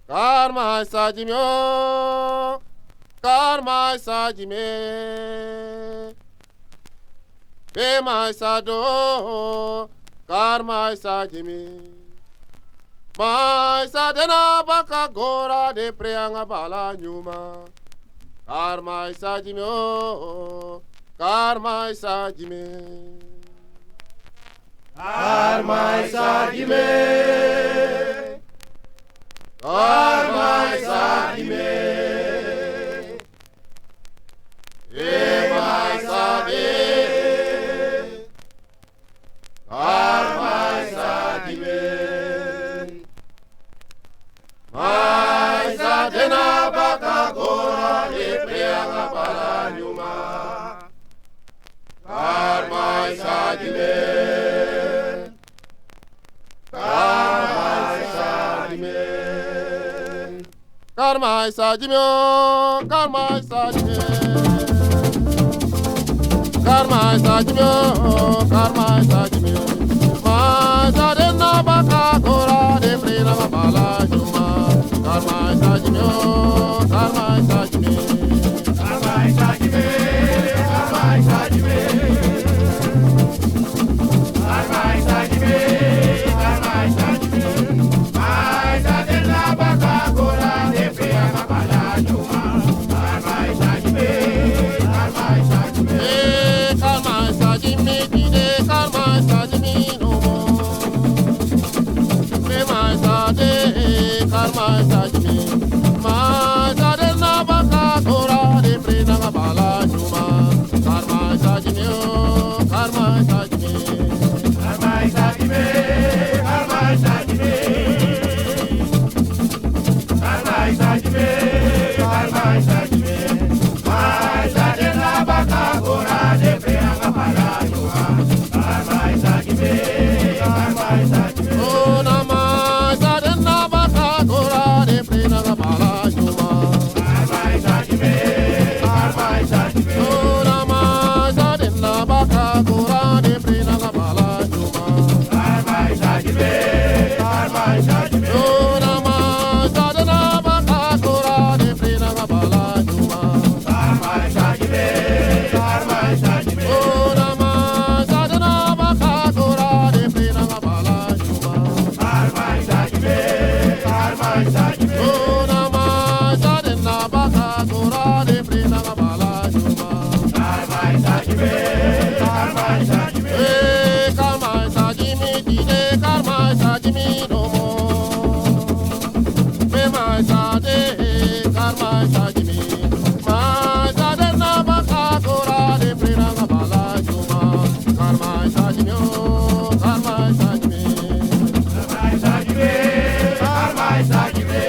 Karma sajimyo, karma sajime. Be my sado, karma sajime. My sadena baka gora de preanga bala nyuma. Karma sajimyo, karma sajime. Karma sajime. Karma sajime. Ema sade. Karma sajime. Mai sadena baka gora de preanga bala nyuma. Karma sajime. Karma sajimyo, karma sajime. Karma sajimyo, karma sajime. Ma sadena baka gora de prina bala juma. Karma sajimyo, karma sajime. Karma sajime, karma sajime. Karma sajime, karma sajime. Ma sadena baka gora de prina bala juma. Karma sajime, karma sajime. Karma sajime, dide karma sajime no more. Prema sade, karma sajime. Ma sadena baka gora de prina bala juma. Karma sajime, karma sajime. Karma sajime, karma sajime. Karma sajime, karma sajime. Ma sadena baka gora de prina bala juma. Karma sajime, karma sajime. Oh nama sadena baka gora de prina bala juma. Karma sajime, karma sajime. Oh nama sadena baka gora de prina bala juma. Karma sajime, karma sajime. Oh nama sadena baka gora de prina bala juma. Karma sajime, karma sajime. Oh nama sadena baka gora de prina bala juma. Karma sajime, karma sajime. Oh nama sadena baka gora de prina bala juma. Karma sajime, karma sajime. Karma sajime, dide karma sajime no more. Prema sade, karma sajime. Ma sadena baka gora de prina bala juma. Karma sajime, karma sajime. Karma sajime, karma sajime.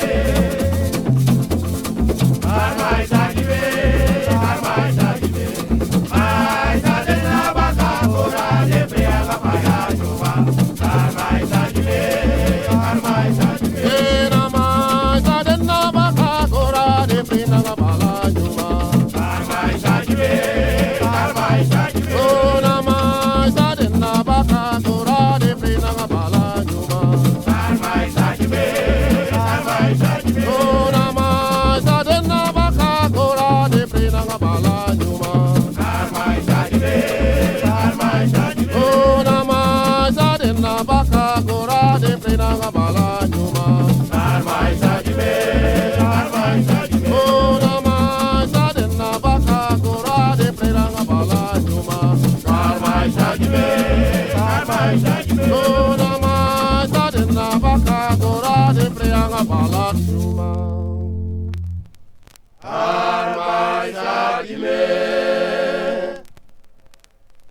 Karma sajime, karma sajime. Ma sadena baka gora de prina bala juma. Karma sajime, karma sajime. Nama sadena baka gora de prina bala juma. Karma sajime, karma sajime. Oh nama sadena baka gora de prina bala juma. Karma sajime, karma sajime. Oh nama sadena baka gora de prina bala juma. Karma sajime, karma sajime. Oh nama sadena baka gora de prina bala juma. Karma sajime, karma sajime. Oh nama sadena baka gora de prina bala juma. Karma sajime, karma sajime. Oh nama sadena baka gora de prina bala juma. Karma sajime,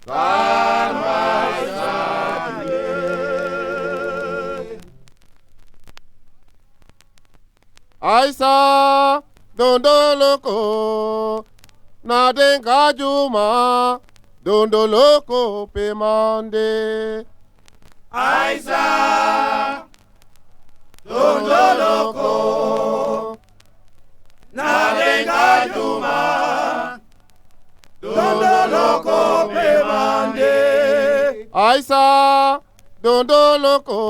karma sajime. Aisa dondoloko na denga juma dondoloko pemande. Aisa, dondoloko, nalenga juma, dondoloko pemande. Aisa dondoloko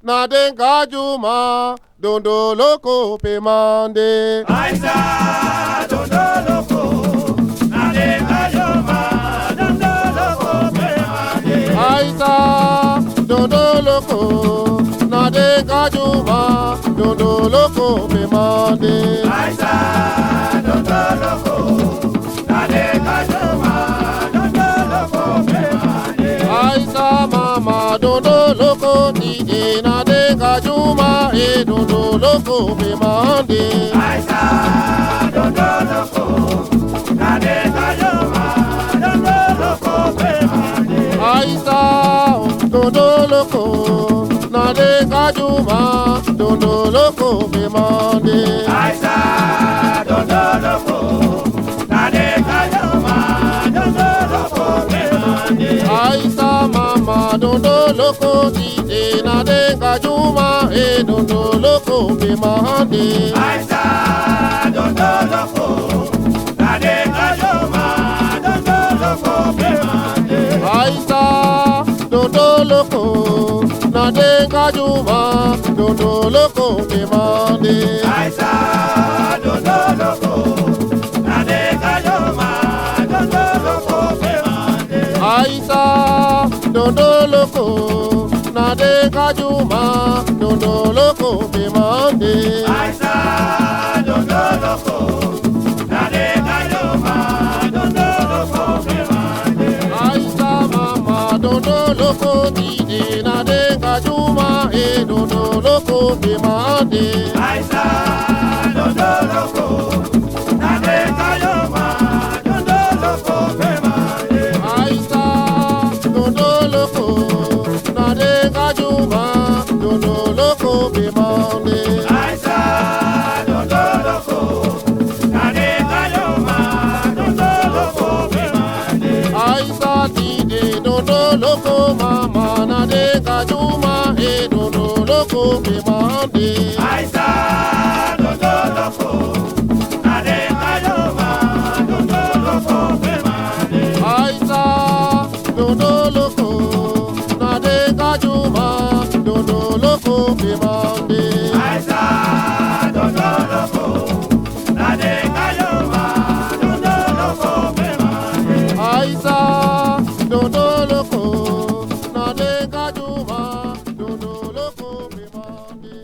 na denga juma, dondo loko pe mande. Aisa, dondo loko, na denga juma, dondo loko pe mande. Aisa, dondo loko, na denga juma, dondo loko pe mande. Aisa, dondo loko, na denga juma, dondo loko pe mande. Aisa mama, dondo loko tide, na denga juma, e dondo loko pe mande. Aisa, dondo loko, na denga juma, dondo loko pe mande. Aisa, dondo loko, na denga juma, dondo loko pe mande. Aisa, dondo loko, na denga juma, dondo loko pe mande. Aisa mama, dondo loko tide, na denga juma, e dondo loko pe mande. Aisa, dondo loko, na denga juma, dondo loko pe mande. Aisa, dondo loko, na denga juma, dondo loko pe mande. Aisa, dondo loko, na denga juma, dondo loko pe mande. Aisa, dondo loko, na denga juma, dondo loko pe mande. Aisa, dondo loko, na denga juma, dondo loko pe mande. Aisa mama, dondo loko tide, na denga juma, e dondo loko pe mande. Aisa, dondo loko, na denga juma, dondo loko pe mande. Aisa, dondo loko, na denga juma, dondo loko pe mande. Aisa, dondo loko, na denga juma, dondo loko pe mande. Aisa tide, dondo loko mama, na denga juma, e dondo loko pe mande. Aisa, dondo loko, na denga juma, dondo loko pe mande. Aisa, dondo loko, na denga juma, dondo loko pe mande. Aisa, dondo loko, na denga juma, dondo loko pe mande. Aisa, dondo loko, na denga juma, dondo loko pe mande.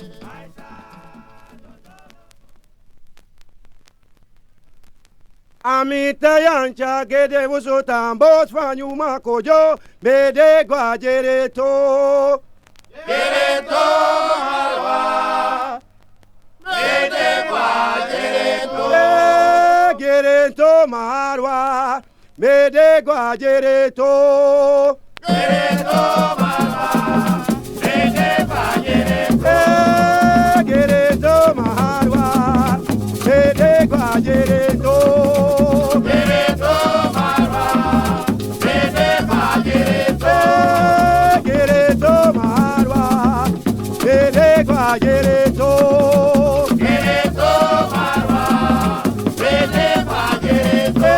Amita yancha gede wuso tambos fanyu makojo bede guajereto. Gereto marwa, bede kwa gereto. Gereto marwa bede guajereto. Gereto marwa, bede kwa gereto. Gereto marwa bede guajereto. Gereto marwa, bede kwa gereto. Gereto marwa bede guajereto. Gereto marwa, bede kwa gereto.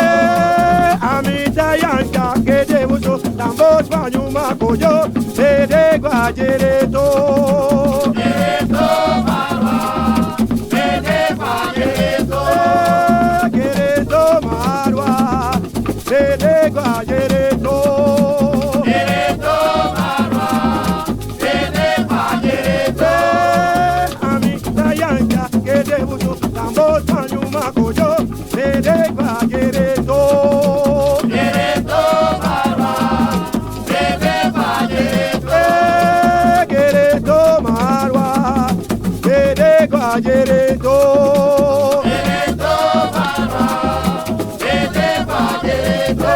Amita yanka gede wuso tambos fanyu makojo bede guajereto. Gereto marwa, bede kwa gereto. Gereto marwa bede guajereto. Gereto marwa, bede kwa gereto. Amita yanka gede wuso tambos fanyu makojo bede guajereto. Gereto marwa, bede kwa gereto. Gereto marwa bede guajereto. Gereto marwa, bede kwa gereto.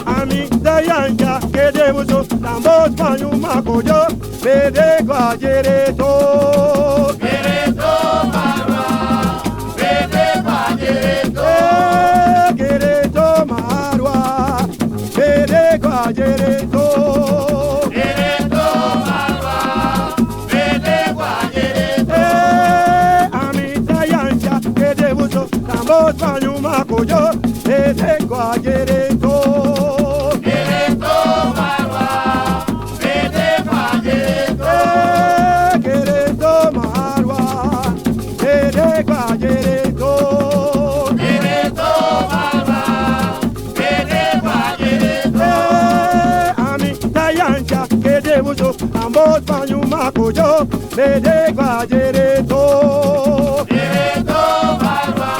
Amita yanka gede wuso tambos fanyu makojo bede guajereto. Gereto marwa, bede kwa gereto. Gereto marwa bede guajereto. Gereto marwa, bede kwa gereto. Amita yanka gede wuso tambos fanyu makojo bede guajereto. Gereto marwa, bede kwa gereto. panyuma kojo bede kwa jereto Jereto barwa,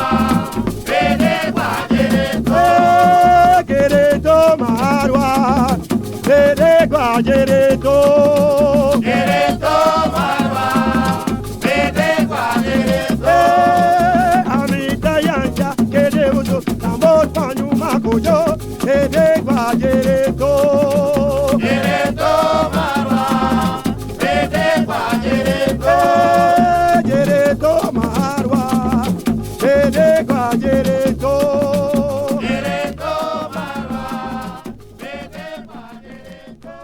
bede kwa jereto. Jereto marwa bede kwa jereto Jereto barwa, bede kwa jereto. Amita yancha kede buzo tambor panyuma kojo bede kwa jereto Jereto barwa, bede kwa jereto. Jereto marwa bede kwa jereto Jereto barwa, bede kwa jereto.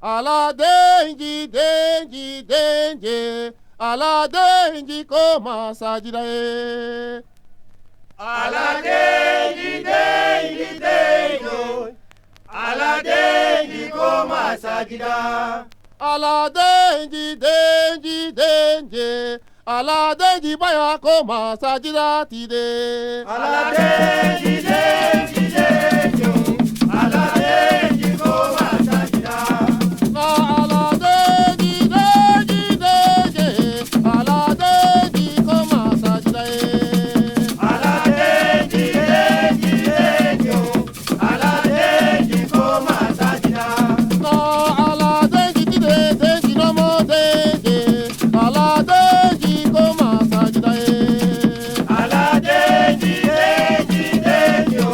Ala dengi dengi dengi, ala dengi koma sajida e. Ala dengi dengi dengi, ala dengi koma sajida. Ala dengi dengi dengi, ala dengi baya koma sajida tide. Ala dengi dengi dengi, ala dengi koma sajida. Na ala dengi dengi dengi, ala dengi koma sajida e. Ala dengi dengi dengi, ala dengi koma sajida. Na ala dengi tide dengi no mo dengi, ala dengi koma sajida e. Ala dengi dengi dengi,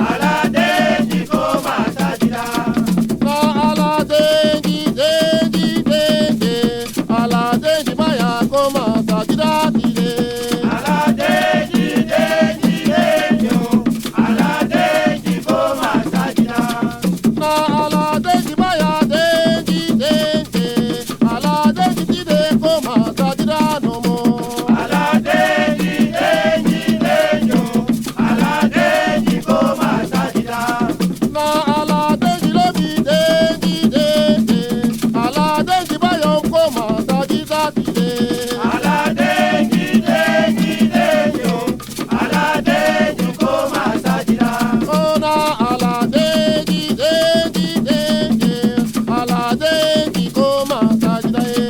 ala dengi koma sajida. Na ala dengi dengi dengi, ala dengi baya koma sajida tide. Ala dengi dengi dengi, ala dengi koma sajida. Na ala dengi baya dengi dengi, ala dengi tide koma sajida no mo. Ala dengi dengi dengi, ala dengi koma sajida. Na ala dengi lobi dengi dengi, ala dengi baya koma sajida tide. Ala dengi dengi dengi, ala dengi koma sajida. Ona ala dengi dengi dengi, ala dengi koma sajida e.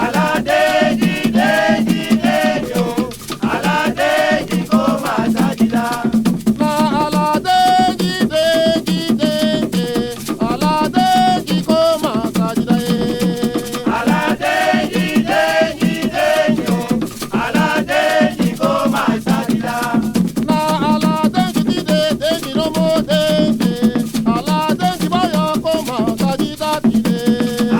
Ala dengi dengi dengi, ala dengi koma sajida. Na ala dengi dengi dengi, ala dengi koma sajida e. Ala dengi dengi dengi, ala dengi koma sajida. Na ala dengi tide dengi no mo dengi, ala dengi baya koma sajida tide.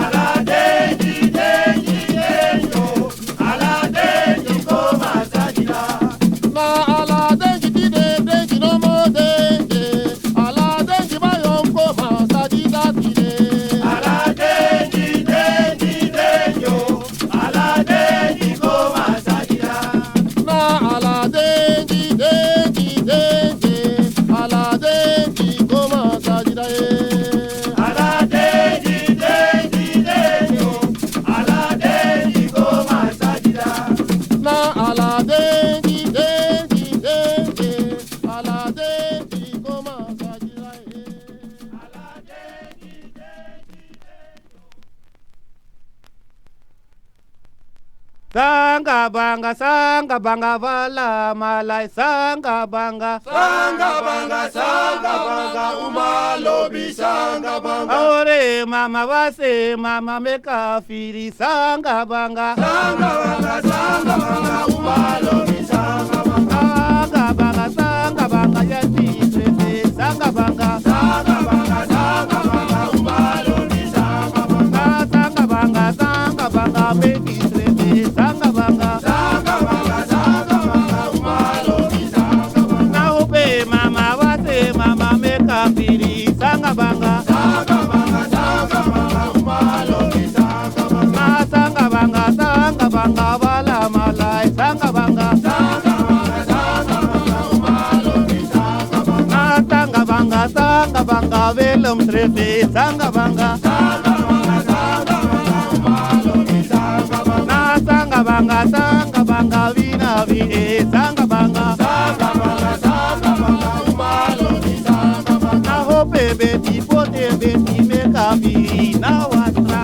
Ala dengi dengi dengi, ala dengi koma sajida. Na ala dengi tide dengi no mo dengi, ala dengi baya koma sajida tide. Ala dengi dengi dengi, ala dengi koma sajida. Na ala dengi dengi dengi, ala dengi koma sajida e. Ala dengi dengi dengi, ala dengi koma sajida. Na ala dengi dengi dengi, ala dengi koma sajida e. Sanga banga vala malai sanga banga umalobi sanga banga. Aore mama wase mama meka firi sanga banga Umalobi sanga banga. sanga banga yati trefe sanga banga Umalobi sanga banga. sanga banga meki trefe sanga banga Umalobi sanga banga. na upe mama wase mama meka firi sanga banga Umalobi sanga banga. sanga banga vala malai sanga banga Umalobi sanga banga. sanga banga velum trefe sanga banga Umalobi sanga banga. sanga banga vina vine sanga banga Umalobi sanga banga. na hope firi na watra.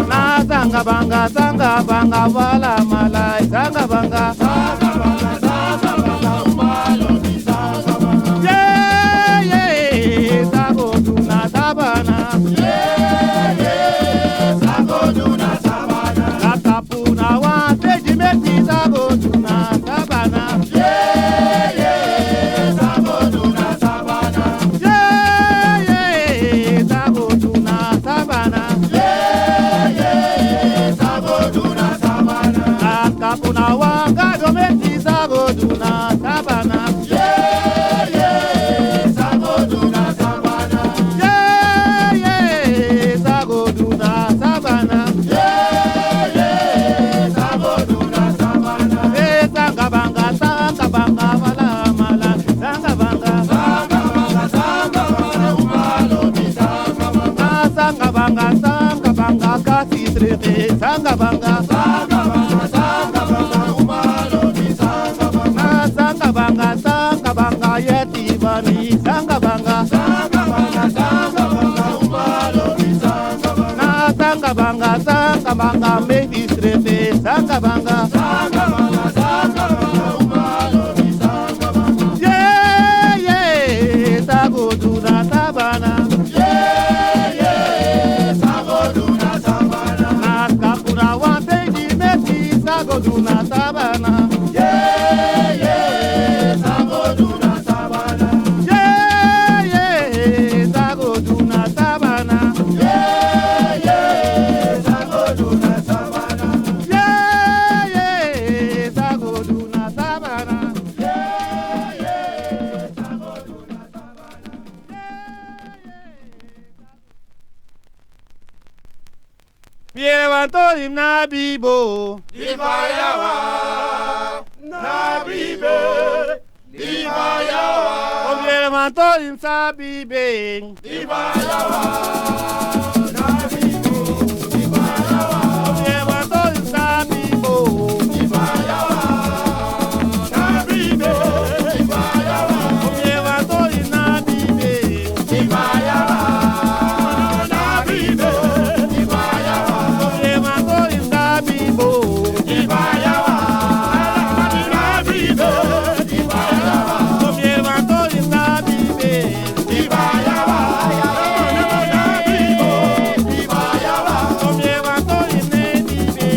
Na zanga banga wala malai zanga banga. Yeah yeah sago duna sabana. La tapuna wa teji meti sago duna sabana. Kuna wanga dometi sago duna sabana. Yeah, yeah, sago duna sabana. Yeah, yeah, sago duna sabana. Yeah, yeah, sago duna sabana. Eh, sanga banga wala mala. Sanga banga umalo ni sanga banga. ah, sanga banga kasi trete. Sanga banga umalo ni sanga banga. ah, sanga banga yeti bani. Sanga banga umalo ni sanga banga. na sanga banga medi trete. Sanga banga umalo ni sanga banga. yeah, yeah, sago duna sabana. Yeah, yeah, sago duna sabana. Kapuna wante di meti sago duna sabana. Yeah, yeah, sago duna sabana. Yeah, yeah, sago duna sabana. Yeah, yeah, sago duna sabana. Yeah, yeah, sago duna sabana. Yeah, yeah, sago duna sabana. Pilevanto dimna bibo. Divayawa, nabibe, divayawa, Pilevanto dimsa bibe. divayawa, nabibe, divayawa, Pilevanto dimsa bibo. divayawa, nabibe, divayawa, Pilevanto dimna bibe. divayawa, nabibe, divayawa, Pilevanto dimsa bibo. divayawa, nabibe, divayawa. Pilevanto dimsa bibe. Divayawa, nabibo, divayawa, Pilevanto dimne bibe.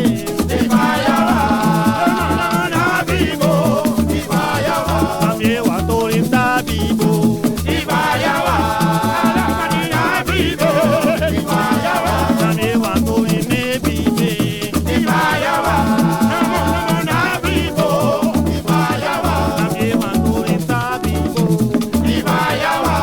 divayawa, nabibo, divayawa, Pilevanto dimsa bibo. divayawa, nabibo, divayawa, Pilevanto dimne bibe. divayawa, nabibo, divayawa, Pilevanto dimsa bibo. divayawa,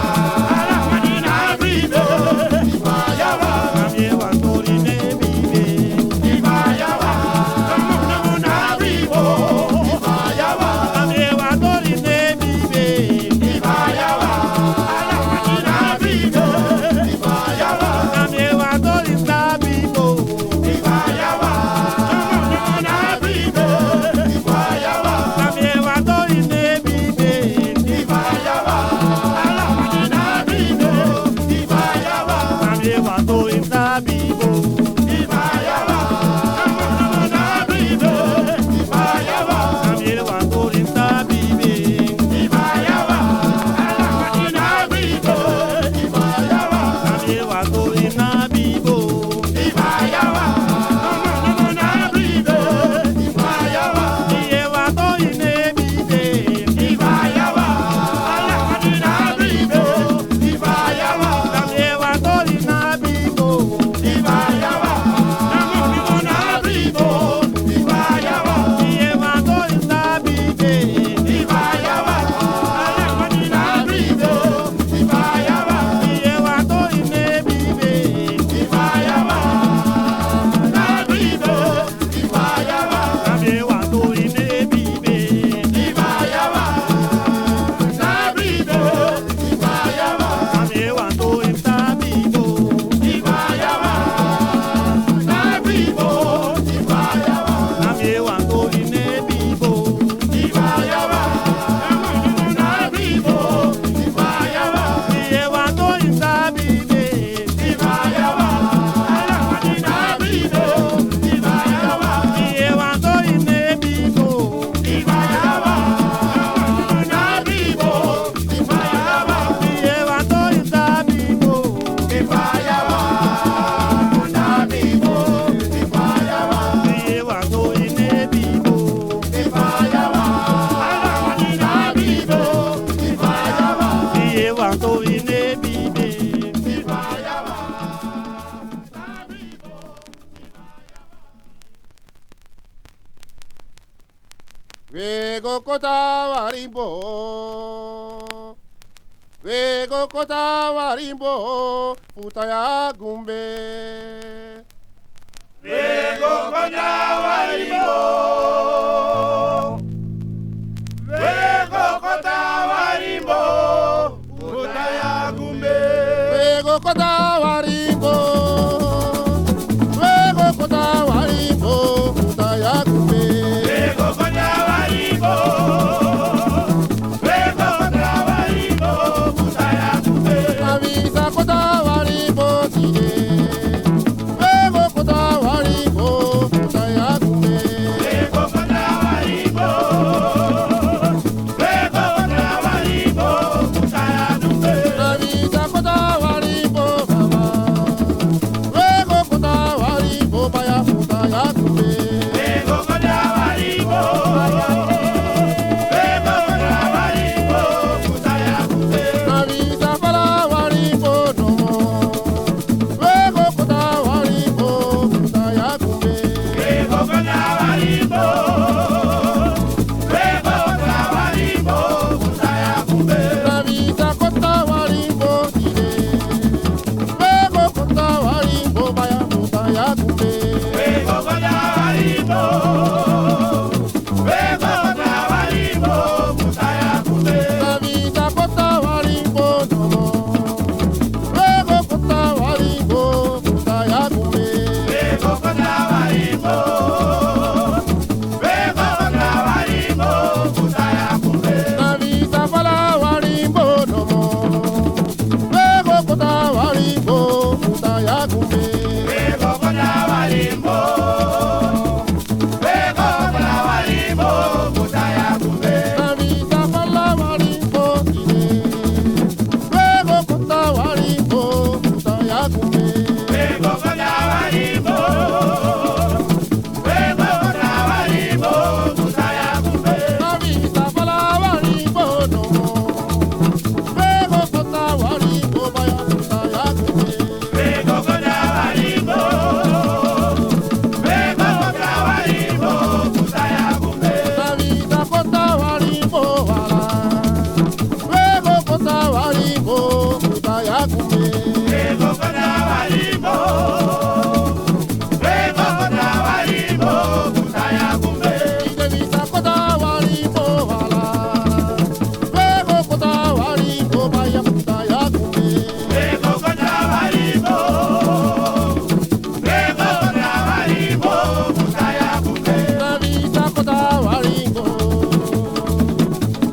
to ine bibe. Viva Yawa. Wego kota warimbo, wego kota warimbo, futaya gumbe. Wego kota warimbo, wego kota warimbo, futaya gumbe. Wego kota warimbo, wego kota warimbo, futaya gumbe. Wego kota warimbo, wego kota warimbo, futaya gumbe. Avisa kota warimbo tide, wego kota warimbo, futaya gumbe. Wego kota warimbo, wego kota warimbo, futaya gumbe. Avisa kota warimbo mama, wego kota warimbo baya futaya gumbe. Wego kota warimbo, wego kota warimbo, futaya gumbe. Avisa para warimbo nomo, wego kota warimbo futaya gumbe. Wego kota warimbo, wego kota warimbo, futaya gumbe. Avisa kota warimbo tide, wego kota warimbo baya futaya gumbe. Wego kota warimbo, wego kota warimbo, futaya gumbe. Avisa kota warimbo nomo, wego kota warimbo futaya gumbe. Wego kota warimbo, wego kota warimbo, futaya gumbe. Avisa para warimbo nomo, wego kota warimbo futaya gumbe. Wego kota warimbo, wego kota warimbo, futaya gumbe. Avisa para warimbo tide, wego kota warimbo futaya gumbe. Wego kota warimbo, wego kota warimbo, futaya gumbe. Avisa para warimbo nomo, wego kota warimbo baya futaya gumbe. Wego kota warimbo, wego kota warimbo, futaya gumbe. Avisa kota warimbo wala, wego kota warimbo futaya gumbe. Wego kota warimbo, wego kota warimbo, futaya gumbe. Avisa kota warimbo wala, wego kota warimbo baya futaya gumbe. Wego kota warimbo, wego kota warimbo, futaya gumbe. Avisa kota warimbo,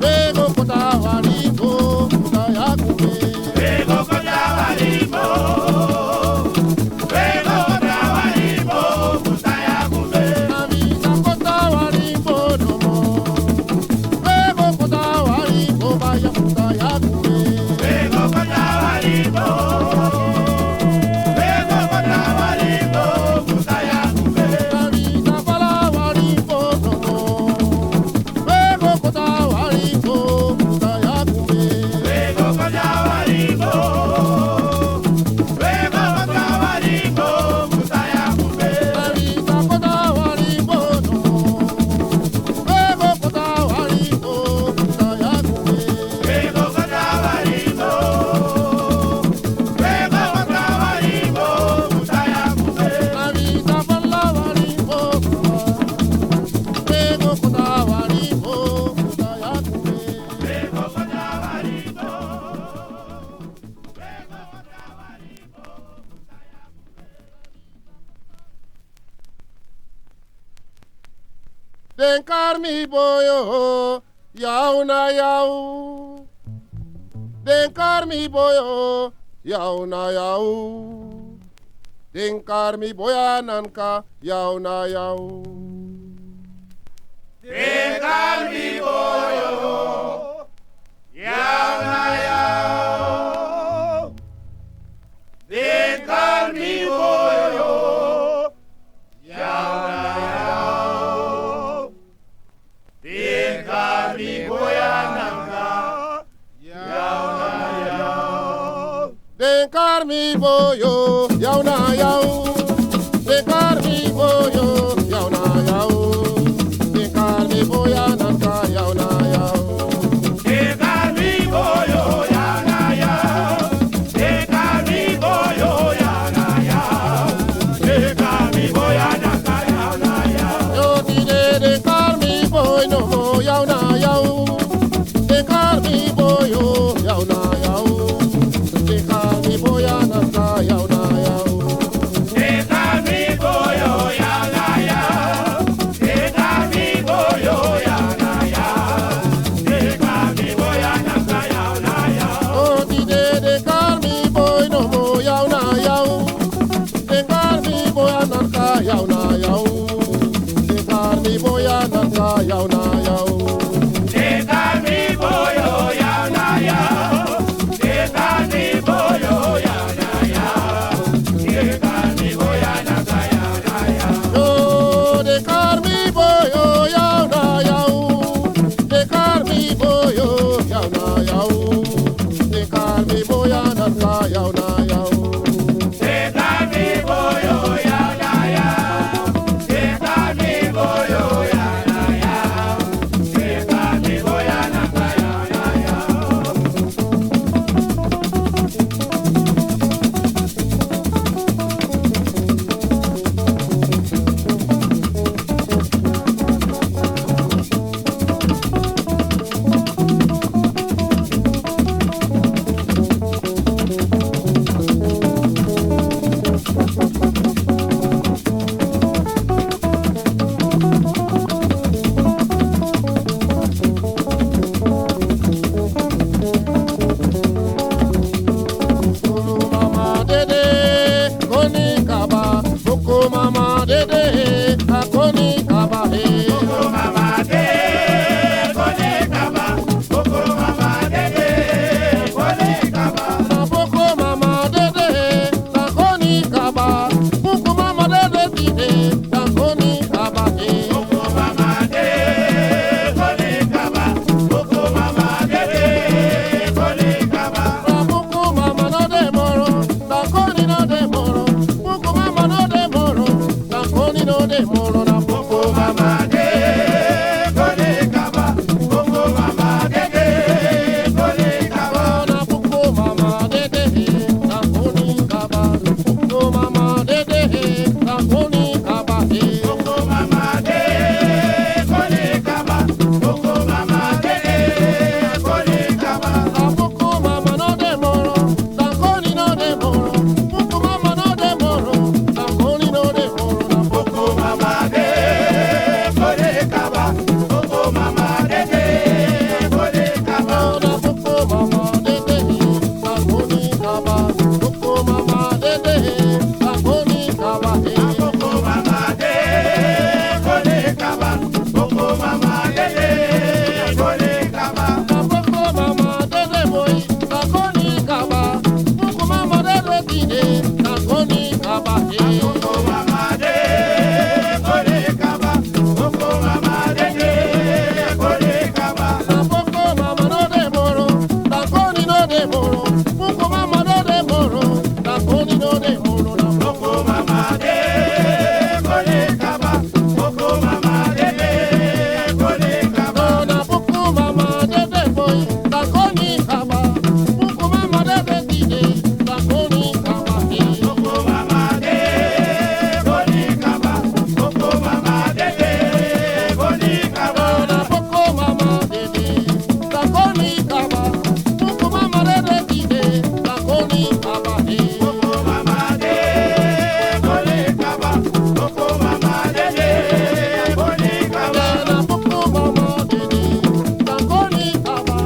wego kota warimbo futaya gumbe. Wego kota warimbo, wego kota warimbo, futaya gumbe. Avisa kota warimbo nomo, wego kota warimbo baya futaya gumbe. Wego kota warimbo, wego kota warimbo, futaya gumbe. Avisa para warimbo nomo, wego kota warimbo futaya gumbe. Wego kota warimbo, wego kota warimbo, futaya gumbe. Avisa kota warimbo nomo, wego kota warimbo futaya gumbe. Wego kota warimbo, wego kota warimbo, futaya gumbe. Avisa para warimbo mama, wego kota warimbo futaya gumbe. Wego kota warimbo, wego kota warimbo, futaya gumbe. Denkar mi boyo, yau na yau. Denkar mi boyo, yau na yau. Denkar mi boya nanka, yau na yau. Denkar mi boyo, yau na yau. Denkar mi boyo, yau na yau. Denkar mi boya nanga, yau na yau. den karmi boyo, yau na yau. Den karmi boyo, yau na yau. Den karmi boya nanka, yau na yau. Den karmi boyo, yau na yau. Den karmi boyo, yau na yau. Den karmi boya nanka, yau na yau. Yo tide den karmi boy no mo, yau na yau. Den karmi boyo, yau na yau. Den karmi boya nanka, yau na yau. Den karmi boyo, yau na yau. Den karmi boyo, yau na yau. Den karmi boya nanka, yau na yau. Oh, tide den karmi boy no mo, yau na yau. Den karmi boya nanka, yau na yau. Den karmi boya nanka, yau na yau. Den karmi boyo, yau na yau. Den karmi boyo, yau na yau. Den karmi boya nanka, yau na yau. Yo, den karmi boyo, yau na yau. Den karmi boyo, yau na yau. Den karmi boya nanka, yau na yau. Den karmi boyo, yau na yau. Den karmi boyo, yau na yau. Den karmi boya nanka, yau na yau. Boko mama dede, koni kaba. Boko mama dede, akoni kaba he. Boko mama de, kone kaba. Boko mama de, kone kaba. Na boko mama dede, akoni kaba. Boko mama dede dide, akoni kaba he. Boko mama de, kone kaba. Boko mama de, kone kaba. Na boko mama no de moro, akoni no de moro. Boko mama no de moro, akoni no de moro. Na boko mama de, kone kaba. Boko mama de, kone kaba. na boko mama dede, akoni kaba. Boko mama dede, akoni kaba he. Boko mama de, kone kaba. Boko mama de, kone kaba. Na boko mama no de moro, akoni no de moro. Boko mama no de moro, akoni no de moro. Na boko Boko mama de, kone kaba. Boko mama de, kone kaba. na boko mama dede, akoni kaba. Boko mama dede, akoni kaba he. Boko mama de, kone kaba. Boko mama de, kone kaba. Na boko mama dede boy, akoni kaba. Boko mama dede dide, akoni kaba he. Boko mama de, kone kaba. Boko mama de, kone kaba. Na boko mama no de moro, akoni no de moro. Boko mama no de moro, akoni no de moro. Na Boko mama de, kone kaba. Boko mama de, kone kaba. na boko mama dede boy, akoni kaba. Boko mama dede dide, akoni kaba he. Boko mama de, kone kaba. Boko mama de, kone kaba. Na boko mama dede, akoni kaba. Boko mama dede dide, akoni kaba he. Boko mama de, kone kaba. Boko mama de, kone kaba. Na boko mama dede, akoni kaba.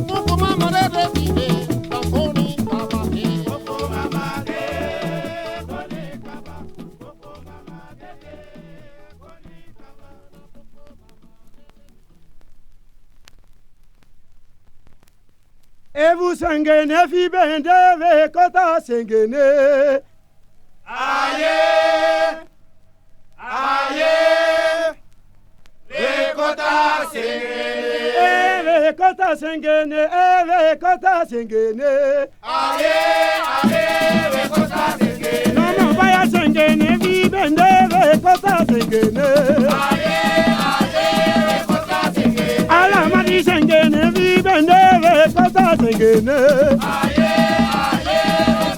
Boko mama dede dide, akoni kaba he. Boko mama de, kone kaba. Boko mama de, kone kaba. Evu sengene fi bende ve kota sengene. Aye, aye, lekota sengene. Eve kota sengene, eve kota sengene. Aye, aye. sengene. Aye, aye, kota sengene. Alamadi sengene vibendeve kota sengene. Aye, aye,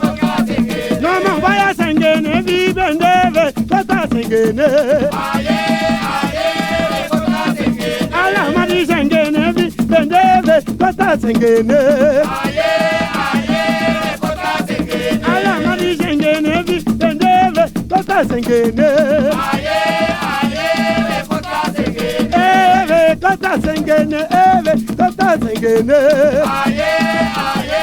kota sengene. Nama vaya sengene vibendeve kota sengene. Aye, aye, kota sengene. Alamadi sengene vibendeve kota sengene. Aye, aye, kota sengene. Alamadi sengene vibendeve kota sengene. Aye, aye, kota sengene. Eve kota sengene, eve kota sengene. Aye, aye,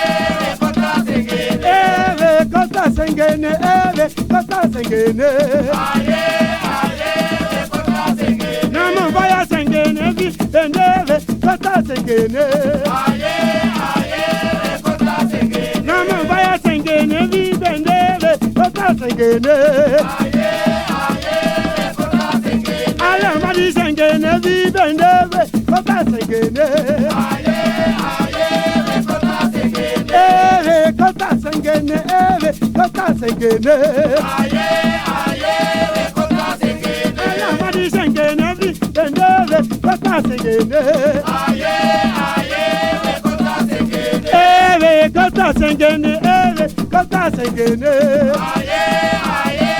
kota sengene. Eve kota sengene, eve kota sengene. Aye, aye, kota sengene. Nama vaya sengene vibendeve kota sengene. Aye, aye, kota sengene. Nama vaya sengene vibendeve kota sengene. Aye, aye, kota sengene. Alamadi sengene vibendeve kota sengene. Aye, aye, kota sengene. Eve kota sengene, eve kota sengene. Aye, aye, kota sengene. Alamadi sengene vibendeve kota sengene. Aye, aye, kota sengene. Eve kota sengene, eve kota sengene. Aye, aye,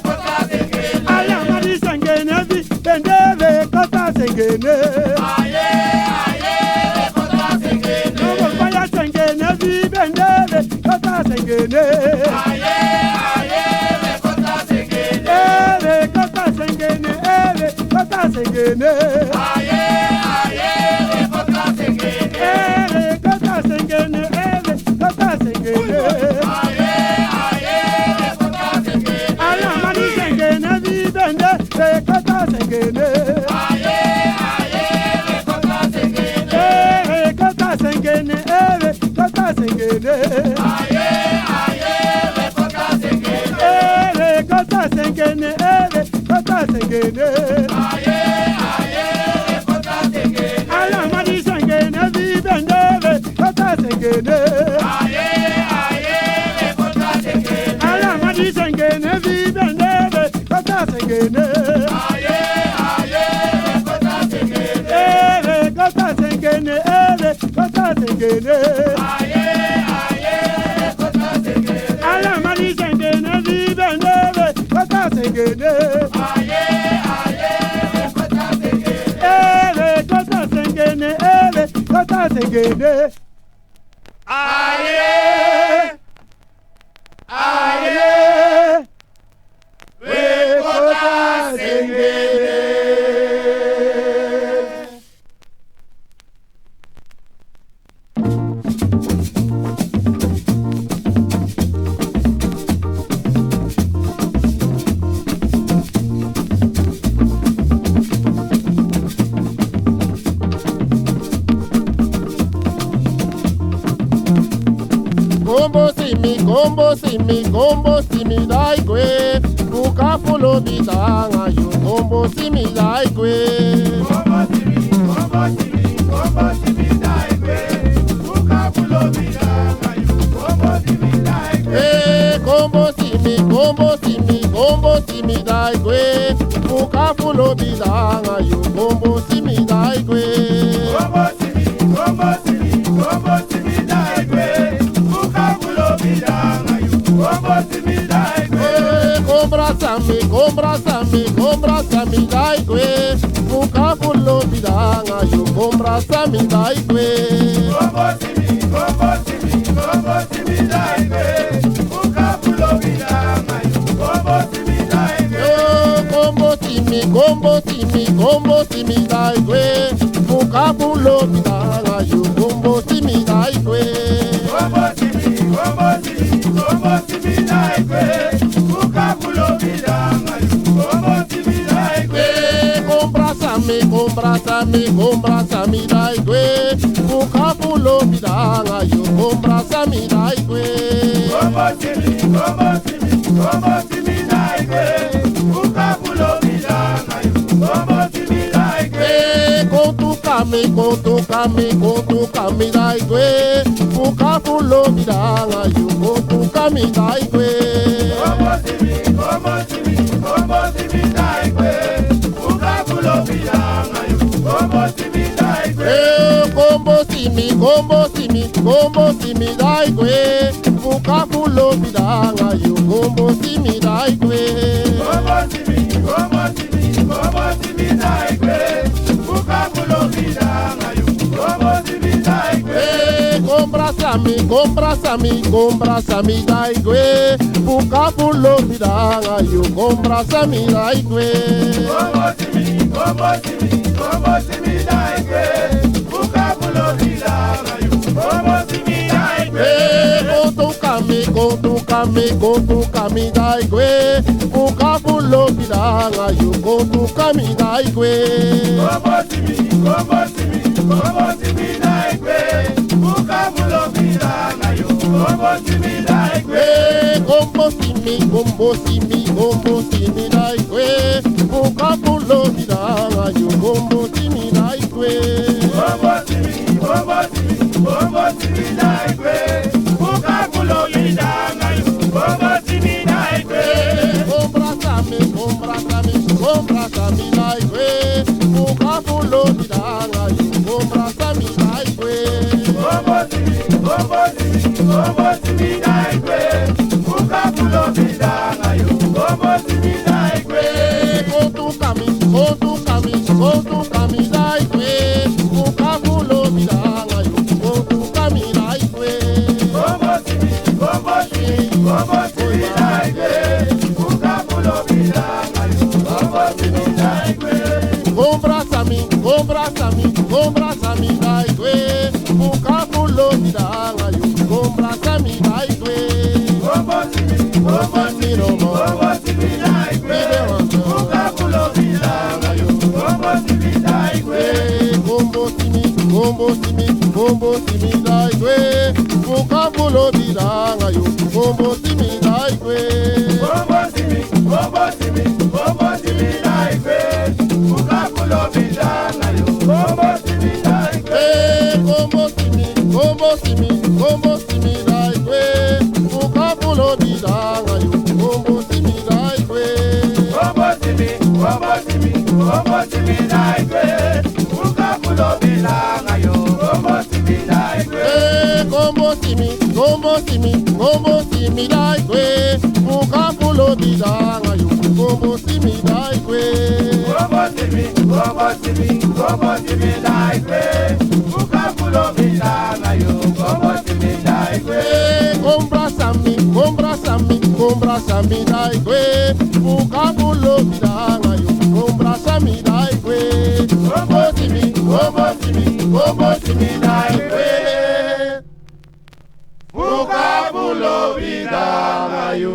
kota sengene. Alamadi sengene vibendeve kota sengene. Aye, aye, kota sengene. Nama vaya sengene vibendeve kota sengene. Aye, aye, kota sengene. Eve kota sengene, eve kota sengene. Aye, aye, kota sengene. Eve kota sengene, eve kota sengene. Aye, aye, kota sengene. Alamadi sengene vibendeve kota sengene. Aye, aye, kota sengene. Eve kota sengene, eve kota sengene. Aye, aye, kota sengene. Eve kota sengene, eve kota sengene. Aye, aye, kota sengene. Alamadi sengene vibendeve kota sengene. Aye, aye, kota sengene. Alamadi sengene vibendeve kota sengene. Aye, aye, kota sengene. Eve kota sengene, eve kota sengene. Aye, aye, kota sengene. Alamadi sengene vibendeve kota sengene. Aye, aye, kota sengene. Eve kota sengene, eve kota sengene. Aye, aye, we kota sengene. Gombo simi dai kwe, buka fulo bidanga yo. Gombo simi dai kwe. Gombo simi dai kwe, buka fulo bidanga yo. Gombo simi dai kwe. Eh, gombo simi dai kwe, buka fulo bidanga yo. Gombo simi dai kwe. Gombo simi dai kwe, buka fulo bidanga yo. Gombo simi dai kwe. Eh, compra sami dai kwe, buka fulo bidanga yo. Compra sami dai kwe. Gombo simi dai kwe, buka fulo bidanga yo. Gombo simi dai kwe. Gombo simi dai kwe, buka fulo bidanga yo. Gombo simi dai kwe. Gombo simi dai kwe, buka fulo bidanga yo. Gombo simi dai kwe. Eh, compra sami dai kwe, buka fulo bidanga yo. Compra sami dai kwe. Gombo simi dai kwe, buka fulo bidanga yo. Gombo simi dai kwe. Eh, contu kami dai kwe, buka fulo bidanga yo. Contu kami dai kwe. Gombo simi dai kwe. simi, dai kwe. Buka fulo bidanga yo, combo simi dai kwe. Combo simi dai kwe. Buka fulo bidanga yo, combo simi dai kwe. Compra sami dai kwe. Buka fulo bidanga yo, compra sami dai kwe. Combo simi dai kwe. Buka fulo bidanga yo, combo simi dai kwe. Kontu kami dai kwe. Buka fulo bidanga yo, kontu kami dai kwe. Combo simi dai kwe. Buka fulo bidanga yo, combo simi dai kwe. Combo simi dai kwe. Buka fulo bidanga yo, combo simi dai kwe. Combo simi dai kwe. Buka fulo bidanga yo, combo simi dai kwe. Compra sami dai kwe. Buka fulo bidanga yo, compra sami dai kwe. Combo simi dai kwe. Buka fulo bidanga yo, combo simi dai kwe. Kontu kami dai kwe. Buka fulo bidanga yo, kontu kami dai kwe. Combo simi dai kwe. Buka fulo bidanga yo, combo simi dai kwe. Compra sami dai kwe. Buka fulo bidanga yo, compra sami dai kwe. Combo simi dai kwe. Buka fulo bidanga yo, combo simi dai kwe. Combo simi dai kwe. Buka fulo bidanga yo, combo simi dai kwe. Combo simi dai kwe. Buka fulo bidanga yo, combo simi dai kwe. Combo simi dai kwe. Buka fulo bidanga yo, combo simi dai kwe. Combo simi dai kwe. Buka fulo bidanga yo, combo simi dai kwe. Combo simi dai kwe. Buka fulo bidanga yo, combo simi dai kwe. Combo simi dai kwe. Buka fulo bidanga yo, combo simi dai kwe. Compra sami dai kwe. Buka fulo bidanga yo, compra sami dai kwe. Combo simi dai kwe. Buka fulo bidanga yo.